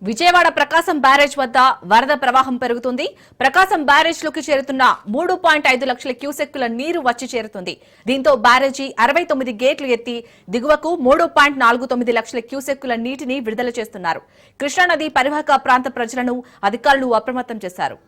విజయవాడ ప్రకాశం barrage వద్ద వరద ప్రవాహం పెరుగుతుంది. ప్రకాశం బ్యారేజ్ లోకి చేరుతున్న 3.5 లక్షల క్యూసెక్కుల నీరు వచ్చి చేరుతుంది. దీంతో బ్యారేజీ 69 గేట్లు ఎత్తి దిగువకు 3.49 లక్షల క్యూసెక్కుల నీటిని విడుదల చేస్తున్నారు. కృష్ణానది పరివాహక ప్రాంత ప్రజలను అధికారులు అప్రమత్తం చేశారు.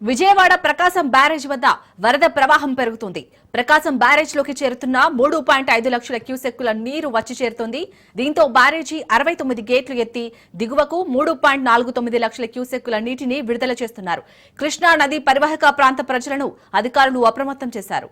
విజయవాడ ప్రకాశం బ్యారేజ్ వద్ద వరద ప్రవాహం పెరుగుతుంది. ప్రకాశం బ్యారేజ్ లోకి చేరుతున్న 3.5 లక్షల క్యూసెక్కుల నీరు వచ్చి చేరుతోంది. దీంతో బ్యారేజీ 69 గేట్లు ఎత్తి దిగువకు 3.49 లక్షల క్యూసెక్కుల నీటిని విడుదల చేస్తున్నారు. కృష్ణా నది పరివాహక ప్రాంత ప్రజలను అధికారులు అప్రమత్తం చేశారు.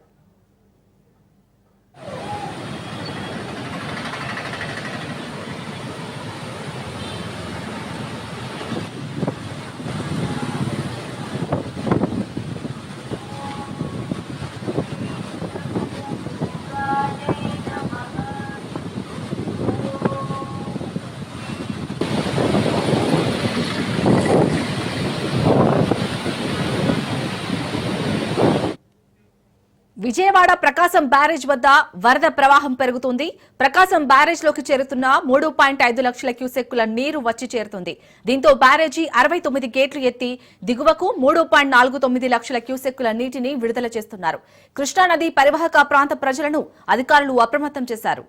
విజయవాడ ప్రకాశం బ్యారేజ్ వద్ద వరద ప్రవాహం పెరుగుతుంది. ప్రకాశం బ్యారేజ్ లోకి చేరుతున్న 3.5 లక్షల క్యూసెక్కుల నీరు వచ్చి చేరుతుంది. దీంతో బ్యారేజీ 69 గేట్లు ఎత్తి దిగువకు 3.49 లక్షల క్యూసెక్కుల నీటిని విడుదల చేస్తున్నారు. కృష్ణానది పరివాహక ప్రాంత ప్రజలను అధికారులు అప్రమత్తం చేశారు.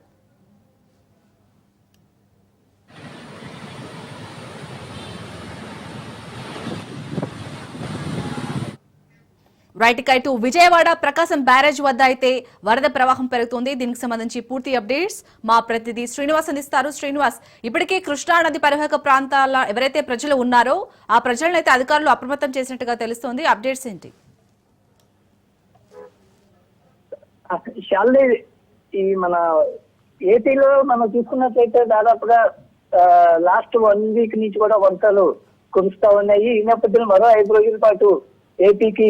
రైట్ ఇటు విజయవాడ ప్రకాశం బ్యారేజ్ వద్ద అయితే వరద ప్రవాహం పెరుగుతుంది. దీనికి సంబంధించి పూర్తి అప్డేట్స్ మా ప్రతినిధి శ్రీనివాస్ అందిస్తారు. శ్రీనివాస్, ఇప్పటికే కృష్ణా నది పరివాహక ప్రాంతాల ఎవరైతే ప్రజలు ఉన్నారో ఆ ప్రజలను అయితే అధికారులు అప్రమత్తం చేసినట్టుగా తెలుస్తోంది. అప్డేట్స్ ఏంటి? ఈ మన ఏపీలో మనం చూసుకున్నట్లయితే దాదాపుగా లాస్ట్ 1 వీక్ నుంచి కూడా వర్షాలు కురుస్తా ఉన్నాయి. ఈ నేపథ్యంలో మరో 5 రోజుల పాటు ఏపీకి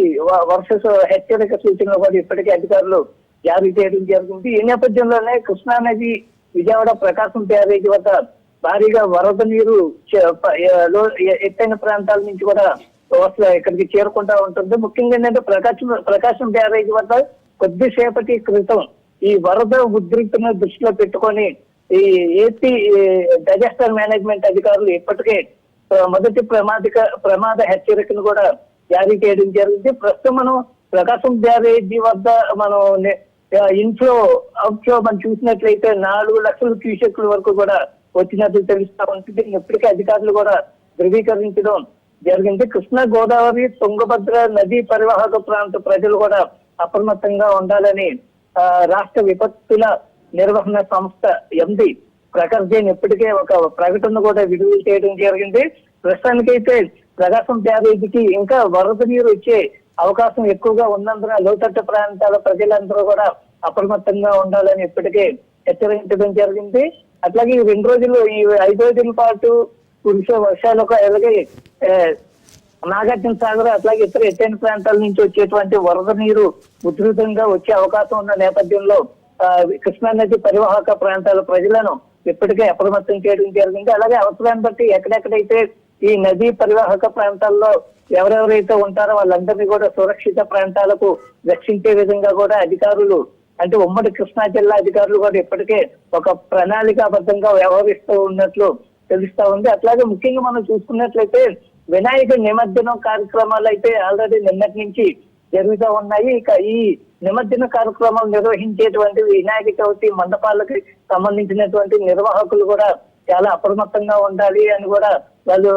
వర్ష హెచ్చరిక సూచనలు కూడా ఇప్పటికే అధికారులు జారీ చేయడం జరుగుతుంది. ఈ నేపథ్యంలోనే కృష్ణా నది విజయవాడ ప్రకాశం బ్యారేజీ వద్ద భారీగా వరద నీరు ఎత్తైన ప్రాంతాల నుంచి కూడా ఇక్కడికి చేరుకుంటా ఉంటుంది. ముఖ్యంగా ఏంటంటే ప్రకాశం బ్యారేజీ వద్ద కొద్దిసేపటి క్రితం ఈ వరద ఉధృతిని దృష్టిలో పెట్టుకొని ఈ ఏపీ డిజాస్టర్ మేనేజ్మెంట్ అధికారులు ఇప్పటికే మొదటి ప్రమాద హెచ్చరికను కూడా జారీ చేయడం జరిగింది. ప్రస్తుతం మనం ప్రకాశం బ్యారేజీ వద్ద మనం ఇన్ఫ్లో అవుట్ఫ్లో మనం చూసినట్లయితే 4 లక్షల క్యూసెక్ల వరకు కూడా వచ్చినట్లు తెలుస్తా ఉంటుంది. ఇప్పటికే అధికారులు కూడా ధృవీకరించడం జరిగింది. కృష్ణా గోదావరి తుంగభద్ర నదీ పరివాహక ప్రాంత ప్రజలు కూడా అప్రమత్తంగా ఉండాలని రాష్ట్ర విపత్తుల నిర్వహణ సంస్థ ఎండి ప్రకాష్ జైన్ ఇప్పటికే ఒక ప్రకటన కూడా విడుదల చేయడం జరిగింది. ప్రస్తుతానికైతే ప్రకాశం బ్యారేజీకి ఇంకా వరద నీరు వచ్చే అవకాశం ఎక్కువగా ఉన్నందున లోతట్టు ప్రాంతాల ప్రజలందరూ కూడా అప్రమత్తంగా ఉండాలని ఇప్పటికే హెచ్చరించడం జరిగింది. అట్లాగే ఈ 2 రోజులు ఈ 5 రోజుల పాటు కురిసే వర్షాలు అలాగే నాగార్జున సాగర్ అట్లాగే ఇతర ఎత్తైన ప్రాంతాల నుంచి వచ్చేటువంటి వరద నీరు ఉధృతంగా వచ్చే అవకాశం ఉన్న నేపథ్యంలో కృష్ణా నది పరివాహక ప్రాంతాల ప్రజలను ఇప్పటికే అప్రమత్తం చేయడం జరిగింది. అలాగే అవసరాన్ని బట్టి ఎక్కడెక్కడైతే ఈ నదీ పరివాహక ప్రాంతాల్లో ఎవరెవరైతే ఉంటారో వాళ్ళందరినీ కూడా సురక్షిత ప్రాంతాలకు రక్షించే విధంగా కూడా అధికారులు అంటే ఉమ్మడి కృష్ణా జిల్లా అధికారులు కూడా ఇప్పటికే ఒక ప్రణాళికాబద్ధంగా వ్యవహరిస్తూ ఉన్నట్లు తెలుస్తా ఉంది. అట్లాగే ముఖ్యంగా మనం చూసుకున్నట్లయితే వినాయక నిమజ్జనం కార్యక్రమాలు అయితే ఆల్రెడీ నిన్నటి నుంచి జరుగుతూ ఉన్నాయి. ఇక ఈ నిమజ్జన కార్యక్రమాలు నిర్వహించేటువంటి వినాయక చవితి మండపాలకు సంబంధించినటువంటి నిర్వాహకులు కూడా చాలా అప్రమత్తంగా ఉండాలి అని కూడా వాళ్ళు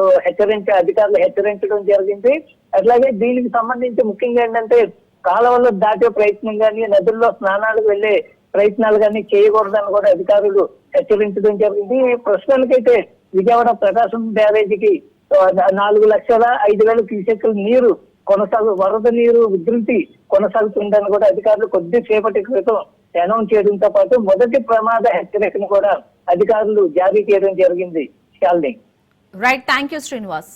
అధికారులు హెచ్చరించడం జరిగింది. అట్లాగే దీనికి సంబంధించి ముఖ్యంగా ఏంటంటే కాలువల్లో దాటే ప్రయత్నం కానీ నదుల్లో స్నానాలకు వెళ్లే ప్రయత్నాలు కానీ చేయకూడదని కూడా అధికారులు హెచ్చరించడం జరిగింది. ప్రస్తుతానికైతే విజయవాడ ప్రకాశం బ్యారేజీకి 4,05,000 క్యూసెక్కుల నీరు వరద నీరు ఉధృతి కొనసాగుతుందని కూడా అధికారులు కొద్దిసేపటి క్రితం అనౌన్స్ చేయడంతో పాటు మొదటి ప్రమాద హెచ్చరికను కూడా అధికారులు జారీ చేయడం జరిగింది. Shalini. Right, thank you Srinivas.